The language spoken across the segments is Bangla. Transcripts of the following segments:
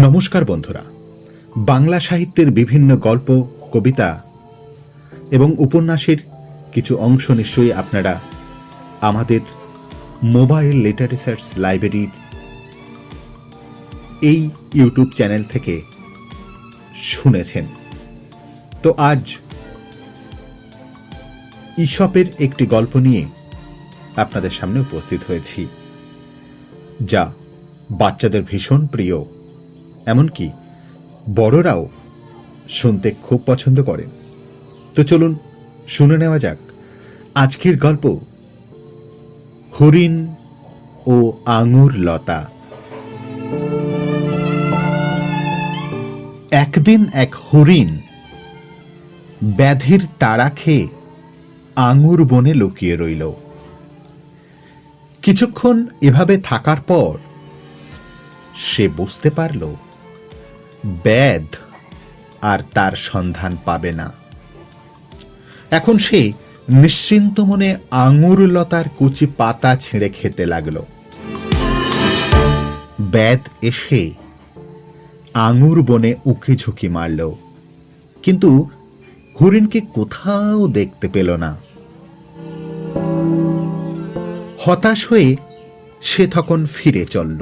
নমস্কার বন্ধুরা, বাংলা সাহিত্যের বিভিন্ন গল্প, কবিতা এবং উপন্যাসের কিছু অংশ নিশ্চয়ই আপনারা আমাদের মোবাইল লিটারেচার লাইব্রেরির এই ইউটিউব চ্যানেল থেকে শুনেছেন। তো আজ ঈশপের একটি গল্প নিয়ে আপনাদের সামনে উপস্থিত হয়েছি, যা বাচ্চাদের ভীষণ প্রিয়, এমনকি বড়রাও শুনতে খুব পছন্দ করেন। তো চলুন শুনে নেওয়া যাক আজকের গল্প, হরিণ ও আঙুর লতা। একদিন এক হরিণ ব্যাধির তাড়া খেয়ে আঙুর বনে লুকিয়ে রইল। কিছুক্ষণ এভাবে থাকার পর সে বুঝতে পারল ব্যাধ আর তার সন্ধান পাবে না। এখন সে নিশ্চিন্ত মনে আঙুর লতার কুচি পাতা ছিঁড়ে খেতে লাগল। ব্যাধ এসে আঙুর বনে উকি ঝুঁকি মারল, কিন্তু হরিণকে কোথাও দেখতে পেল না। হতাশ হয়ে সে তখন ফিরে চলল।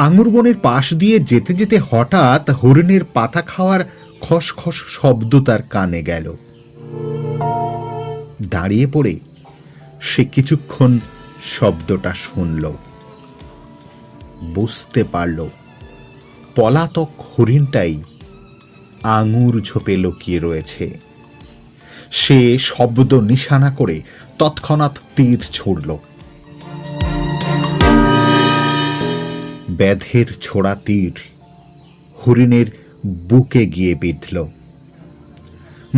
আঙুর বনের পাশ দিয়ে যেতে যেতে হঠাৎ হরিণের পাতা খাওয়ার খসখস শব্দ তার কানে গেল। দাঁড়িয়ে পড়ে সে কিছুক্ষণ শব্দটা শুনল। বুঝতে পারল পলাতক হরিণটাই আঙুর ঝোপে লুকিয়ে রয়েছে। সে শব্দ নিশানা করে তৎক্ষণাৎ তীর ছুড়ল। ব্যাধের ছোড়া তীর হরিণের বুকে গিয়ে বিঁধল।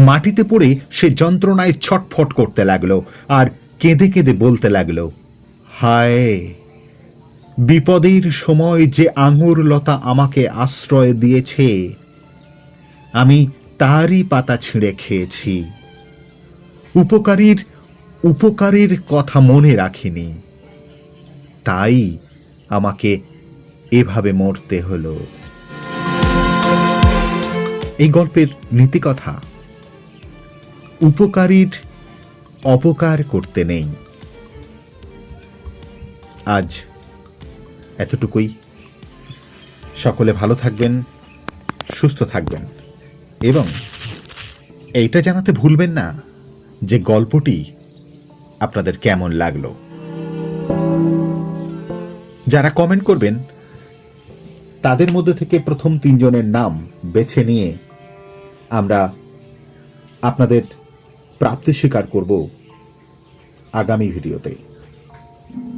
মাটিতে পড়ে সে যন্ত্রণায় ছটফট করতে লাগলো আর কেঁদে কেঁদে বলতে লাগলো, হায়, বিপদের সময় যে আঙুর লতা আমাকে আশ্রয় দিয়েছে, আমি তারই পাতা ছিঁড়ে খেয়েছি। উপকারের কথা মনে রাখিনি, তাই আমাকে এভাবে মরতে হলো। এই গল্পের নীতিকথা, উপকারীর অপকার করতে নেই। আজ এতটুকুই। সকলে ভালো থাকবেন, সুস্থ থাকবেন এবং এইটা জানাতে ভুলবেন না যে গল্পটি আপনাদের কেমন লাগলো। যারা কমেন্ট করবেন তাদের মধ্যে থেকে প্রথম 3 জনের নাম বেছে নিয়ে আমরা আপনাদের প্রাপ্তি স্বীকার করব আগামী ভিডিওতে।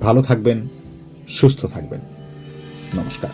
ভালো থাকবেন, সুস্থ থাকবেন। নমস্কার।